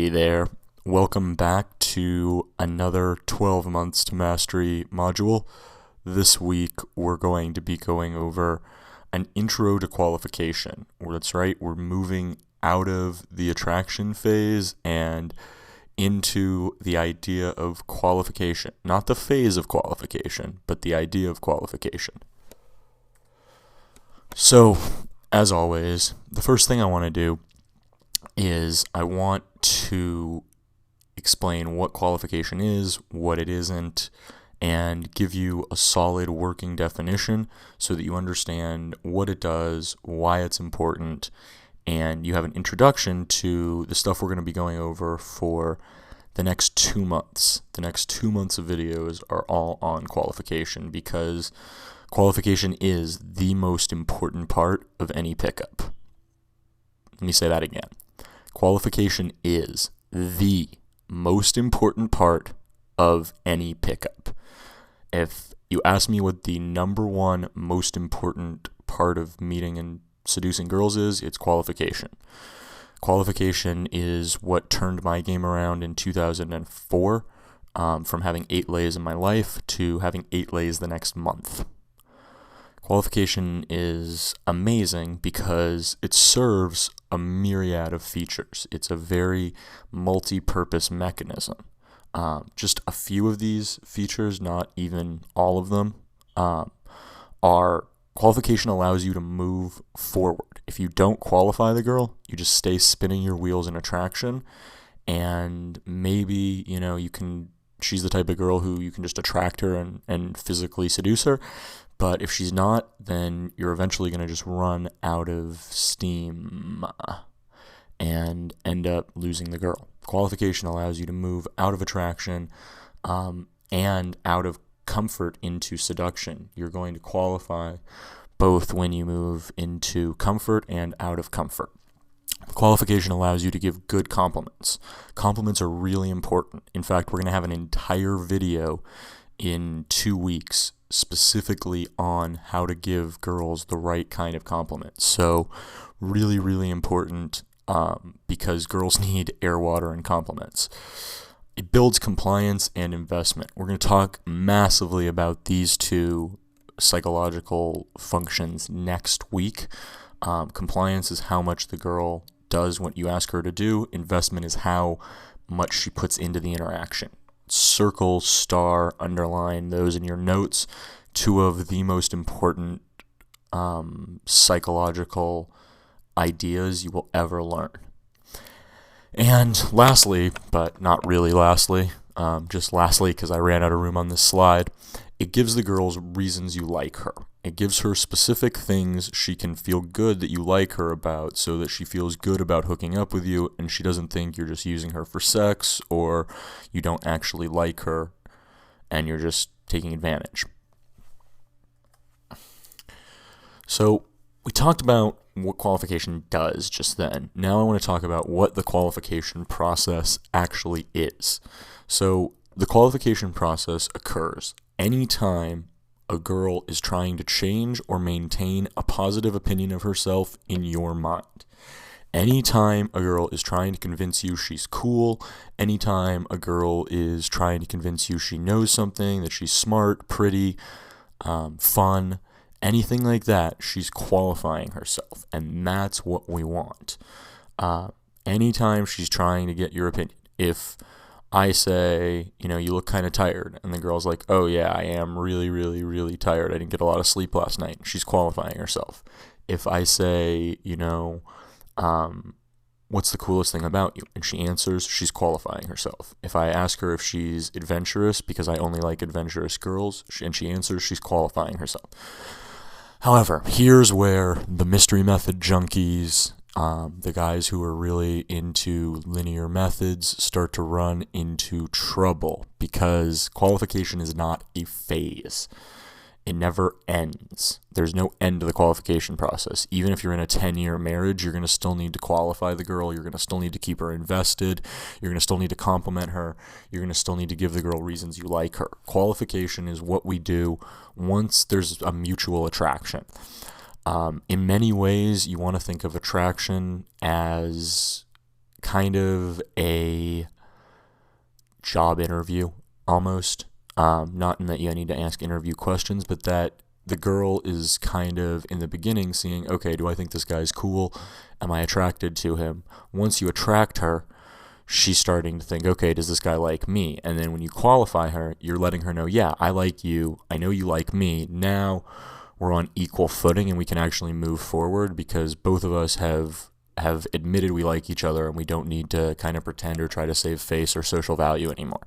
Hey there, welcome back to another 12 Months to Mastery module. This week we're going to be going over an intro to qualification. That's right, we're moving out of the attraction phase and into the idea of qualification. Not the phase of qualification, but the idea of qualification. So, as always, the first thing I want to do is I want to explain what qualification is, what it isn't, and give you a solid working definition so that you understand what it does, why it's important, and you have an introduction to the stuff we're going to be going over for the next 2 months. The next 2 months of videos are all on qualification because qualification is the most important part of any pickup. Let me say that again. Qualification is the most important part of any pickup. If you ask me what the number one most important part of meeting and seducing girls is, it's qualification. Qualification is what turned my game around in 2004, from having 8 lays in my life to having 8 lays the next month. Qualification is amazing because it serves a myriad of features. It's a very multi-purpose mechanism. Just a few of these features, not even all of them, are qualification allows you to move forward. If you don't qualify the girl, you just stay spinning your wheels in attraction, and maybe, she's the type of girl who you can just attract her and physically seduce her. But if she's not, then you're eventually going to just run out of steam and end up losing the girl. Qualification allows you to move out of attraction and out of comfort into seduction. You're going to qualify both when you move into comfort and out of comfort. Qualification allows you to give good compliments. Compliments are really important. In fact, we're going to have an entire video in 2 weeks specifically on how to give girls the right kind of compliments. So really, really important because girls need air, water, and compliments. It builds compliance and investment. We're going to talk massively about these two psychological functions next week. Compliance is how much the girl does what you ask her to do. Investment is how much she puts into the interaction. Circle, star, underline those in your notes. 2 of the most important psychological ideas you will ever learn. And lastly, but not really lastly, just lastly because I ran out of room on this slide, it gives the girls reasons you like her. It gives her specific things she can feel good that you like her about so that she feels good about hooking up with you and she doesn't think you're just using her for sex or you don't actually like her and you're just taking advantage. So we talked about what qualification does just then. Now I want to talk about what the qualification process actually is. So the qualification process occurs anytime a girl is trying to change or maintain a positive opinion of herself in your mind. Anytime a girl is trying to convince you she's cool, anytime a girl is trying to convince you she knows something, that she's smart, pretty, fun, anything like that, she's qualifying herself, and that's what we want. Anytime she's trying to get your opinion, if I say, you look kind of tired, and the girl's like, oh yeah, I am really, really, really tired. I didn't get a lot of sleep last night. She's qualifying herself. If I say, what's the coolest thing about you? And she answers, she's qualifying herself. If I ask her if she's adventurous, because I only like adventurous girls, and she answers, she's qualifying herself. However, here's where the mystery method junkies, the guys who are really into linear methods, start to run into trouble because qualification is not a phase. It never ends. There's no end to the qualification process. Even if you're in a 10-year marriage, you're going to still need to qualify the girl. You're going to still need to keep her invested. You're going to still need to compliment her. You're going to still need to give the girl reasons you like her. Qualification is what we do once there's a mutual attraction. In many ways, you want to think of attraction as kind of a job interview almost. Not in that you need to ask interview questions, but that the girl is kind of in the beginning seeing, okay, do I think this guy's cool? Am I attracted to him? Once you attract her, she's starting to think, okay, does this guy like me? And then when you qualify her, you're letting her know, yeah, I like you. I know you like me. Now we're on equal footing and we can actually move forward because both of us have admitted we like each other and we don't need to kind of pretend or try to save face or social value anymore.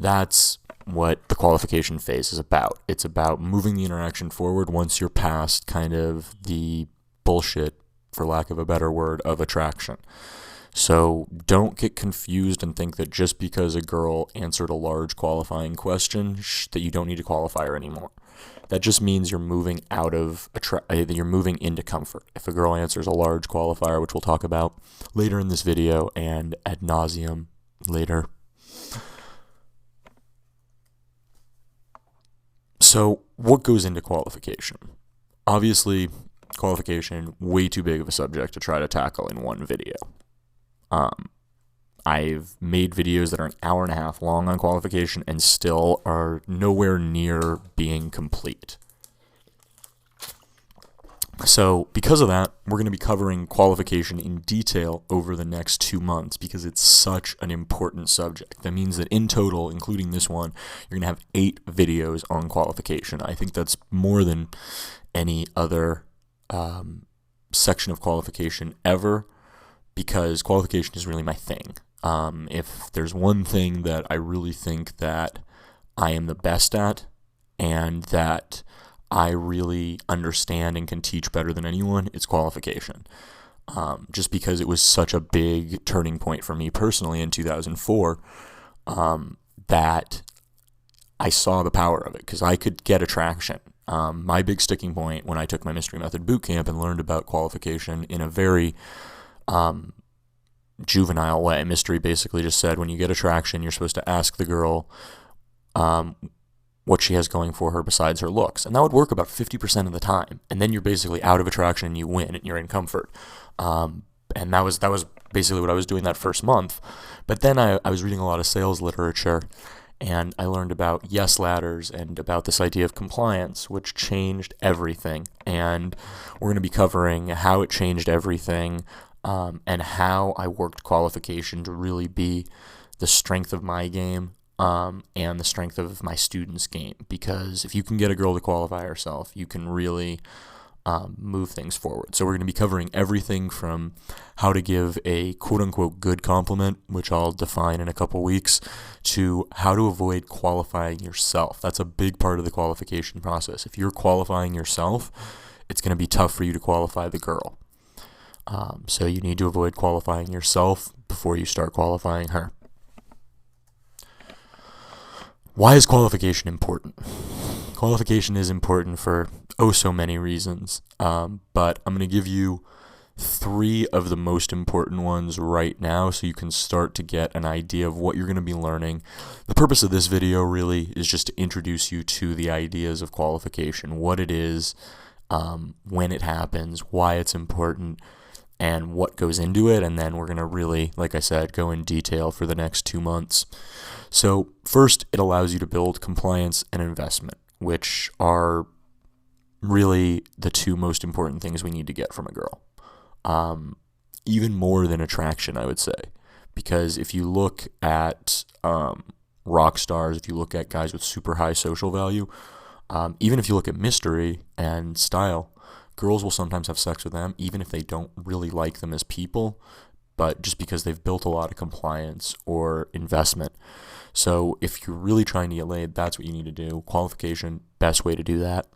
That's what the qualification phase is about. It's about moving the interaction forward once you're past kind of the bullshit, for lack of a better word, of attraction. So don't get confused and think that just because a girl answered a large qualifying question that you don't need to qualify her anymore. That just means you're moving out of you're moving into comfort. If a girl answers a large qualifier, which we'll talk about later in this video and ad nauseum later. So what goes into qualification? Obviously, qualification, way too big of a subject to try to tackle in one video. I've made videos that are an hour and a half long on qualification and still are nowhere near being complete. So because of that, we're going to be covering qualification in detail over the next 2 months because it's such an important subject. That means that in total, including this one, you're going to have 8 videos on qualification. I think that's more than any other section of qualification ever, because qualification is really my thing. If there's one thing that I really think that I am the best at and that I really understand and can teach better than anyone, it's qualification. Just because it was such a big turning point for me personally in 2004 that I saw the power of it because I could get attraction. My big sticking point when I took my Mystery Method bootcamp and learned about qualification in a very juvenile way. Mystery basically just said when you get attraction, you're supposed to ask the girl what she has going for her besides her looks. And that would work about 50% of the time. And then you're basically out of attraction and you win and you're in comfort. And that was basically what I was doing that first month. But then I was reading a lot of sales literature and I learned about yes ladders and about this idea of compliance, which changed everything. And we're going to be covering how it changed everything and how I worked qualification to really be the strength of my game and the strength of my students' game. Because if you can get a girl to qualify herself, you can really move things forward. So we're going to be covering everything from how to give a quote-unquote good compliment, which I'll define in a couple weeks, to how to avoid qualifying yourself. That's a big part of the qualification process. If you're qualifying yourself, it's going to be tough for you to qualify the girl. So you need to avoid qualifying yourself before you start qualifying her. Why is qualification important? Qualification is important for so many reasons, but I'm going to give you 3 of the most important ones right now so you can start to get an idea of what you're going to be learning. The purpose of this video really is just to introduce you to the ideas of qualification, what it is, when it happens, why it's important, and what goes into it, and then we're going to really, like I said, go in detail for the next 2 months. So first, it allows you to build compliance and investment, which are really the 2 most important things we need to get from a girl. Even more than attraction, I would say. Because if you look at rock stars, if you look at guys with super high social value, even if you look at mystery and style, girls will sometimes have sex with them even if they don't really like them as people, but just because they've built a lot of compliance or investment. So if you're really trying to get laid, that's what you need to do. Qualification, best way to do that.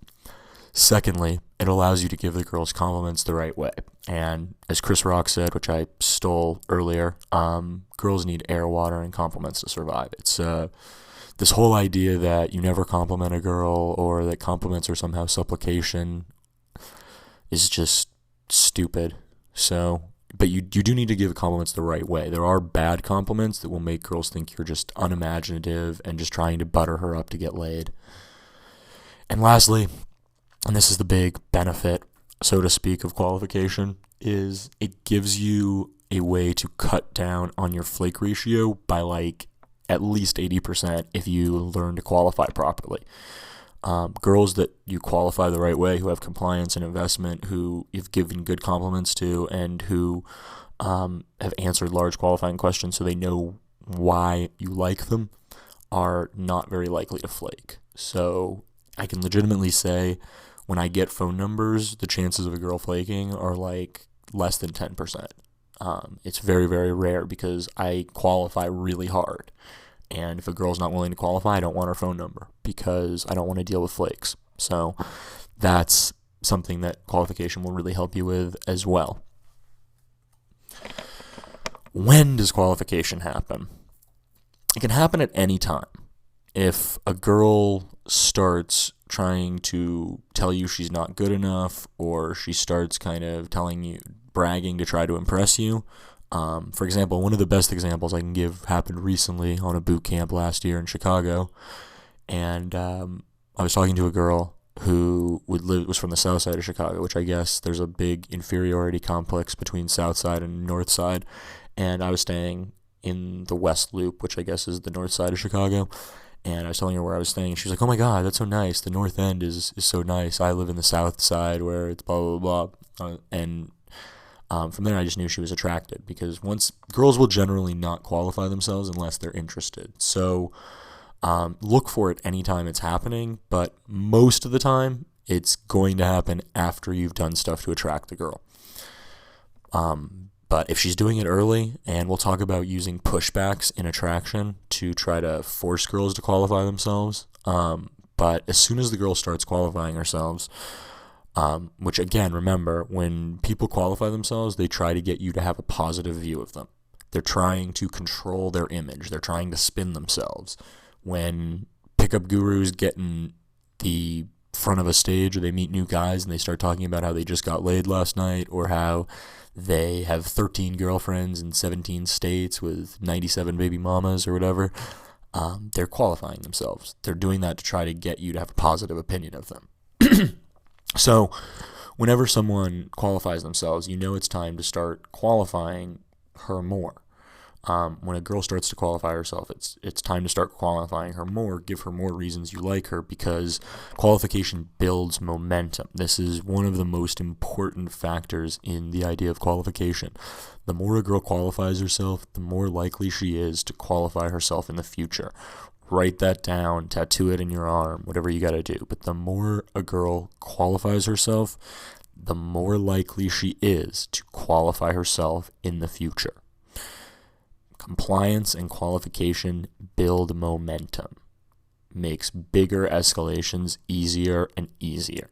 Secondly, it allows you to give the girls compliments the right way. And as Chris Rock said, which I stole earlier, girls need air, water, and compliments to survive. It's this whole idea that you never compliment a girl or that compliments are somehow supplication is just stupid. So, but you do need to give compliments the right way. There are bad compliments that will make girls think you're just unimaginative and just trying to butter her up to get laid. And lastly, and this is the big benefit, so to speak, of qualification, is it gives you a way to cut down on your flake ratio by like at least 80% if you learn to qualify properly. Girls that you qualify the right way, who have compliance and investment, who you've given good compliments to, and who have answered large qualifying questions so they know why you like them, are not very likely to flake. So I can legitimately say when I get phone numbers, the chances of a girl flaking are like less than 10%. It's very, very rare because I qualify really hard. And if a girl's not willing to qualify, I don't want her phone number because I don't want to deal with flakes. So that's something that qualification will really help you with as well. When does qualification happen? It can happen at any time. If a girl starts trying to tell you she's not good enough, or she starts kind of telling you, bragging to try to impress you. For example, one of the best examples I can give happened recently on a boot camp last year in Chicago. And I was talking to a girl who was from the south side of Chicago, which I guess there's a big inferiority complex between south side and north side. And I was staying in the West Loop, which I guess is the north side of Chicago. And I was telling her where I was staying, and she was like, "Oh my God, that's so nice. The North End is so nice. I live in the South Side where it's blah, blah, blah." From there, I just knew she was attracted, because girls will generally not qualify themselves unless they're interested. So look for it anytime it's happening, but most of the time, it's going to happen after you've done stuff to attract the girl. But if she's doing it early, and we'll talk about using pushbacks in attraction to try to force girls to qualify themselves. But as soon as the girl starts qualifying herself, which again, remember, when people qualify themselves, they try to get you to have a positive view of them. They're trying to control their image. They're trying to spin themselves. When pickup gurus get in the front of a stage, or they meet new guys and they start talking about how they just got laid last night, or how they have 13 girlfriends in 17 states with 97 baby mamas or whatever, they're qualifying themselves. They're doing that to try to get you to have a positive opinion of them. So whenever someone qualifies themselves, you know it's time to start qualifying her more. When a girl starts to qualify herself, it's time to start qualifying her more, give her more reasons you like her, because qualification builds momentum. This is one of the most important factors in the idea of qualification. The more a girl qualifies herself, the more likely she is to qualify herself in the future. Write that down, tattoo it in your arm, whatever you got to do. But the more a girl qualifies herself, the more likely she is to qualify herself in the future. Compliance and qualification build momentum, makes bigger escalations easier and easier.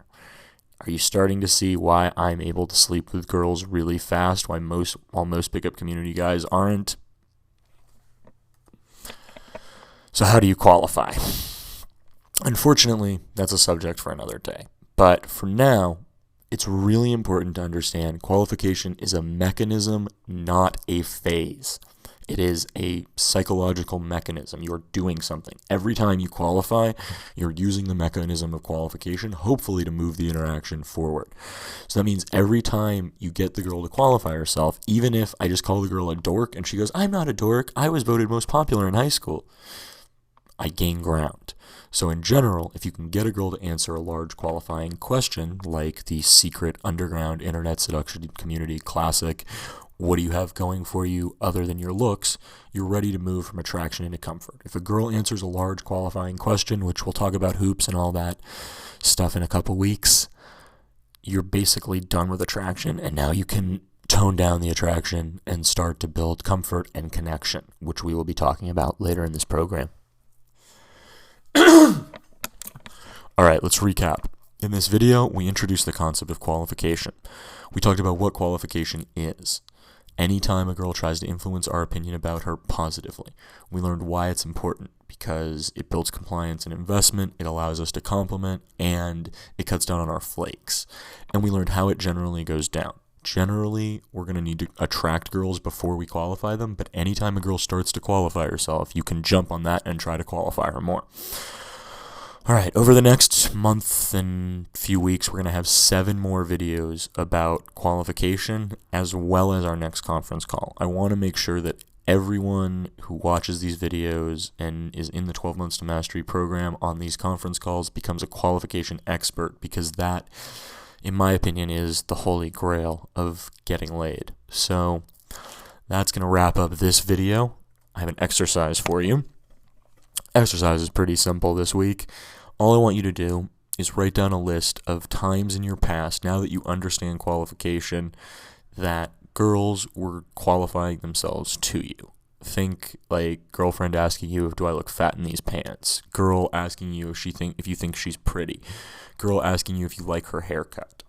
Are you starting to see why I'm able to sleep with girls really fast, while most pickup community guys aren't? So how do you qualify? Unfortunately, that's a subject for another day. But for now, it's really important to understand qualification is a mechanism, not a phase. It is a psychological mechanism. You're doing something. Every time you qualify, you're using the mechanism of qualification, hopefully to move the interaction forward. So that means every time you get the girl to qualify herself, even if I just call the girl a dork and she goes, "I'm not a dork, I was voted most popular in high school," I gain ground. So in general, if you can get a girl to answer a large qualifying question, like the secret underground internet seduction community classic, what do you have going for you other than your looks, you're ready to move from attraction into comfort. If a girl answers a large qualifying question, which we'll talk about hoops and all that stuff in a couple weeks, you're basically done with attraction, and now you can tone down the attraction and start to build comfort and connection, which we will be talking about later in this program. All right, let's recap. In this video, we introduced the concept of qualification. We talked about what qualification is. Anytime a girl tries to influence our opinion about her positively. We learned why it's important, because it builds compliance and investment, it allows us to compliment, and it cuts down on our flakes. And we learned how it generally goes down. Generally, we're going to need to attract girls before we qualify them, but anytime a girl starts to qualify herself, you can jump on that and try to qualify her more. All right, over the next month and few weeks, we're going to have 7 more videos about qualification as well as our next conference call. I want to make sure that everyone who watches these videos and is in the 12 Months to Mastery program on these conference calls becomes a qualification expert, because that, in my opinion, is the holy grail of getting laid. So that's going to wrap up this video. I have an exercise for you. Exercise is pretty simple this week. All I want you to do is write down a list of times in your past, now that you understand qualification, that girls were qualifying themselves to you. Think like girlfriend asking you, do I look fat in these pants? Girl asking you if you think she's pretty. Girl asking you if you like her haircut.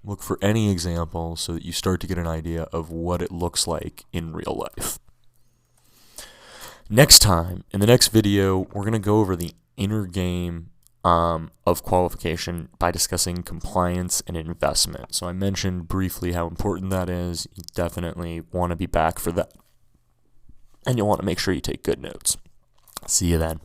Look for any example so that you start to get an idea of what it looks like in real life. Next time, in the next video, we're going to go over the inner game of qualification by discussing compliance and investment. So I mentioned briefly how important that is. You definitely want to be back for that. And you'll want to make sure you take good notes. See you then.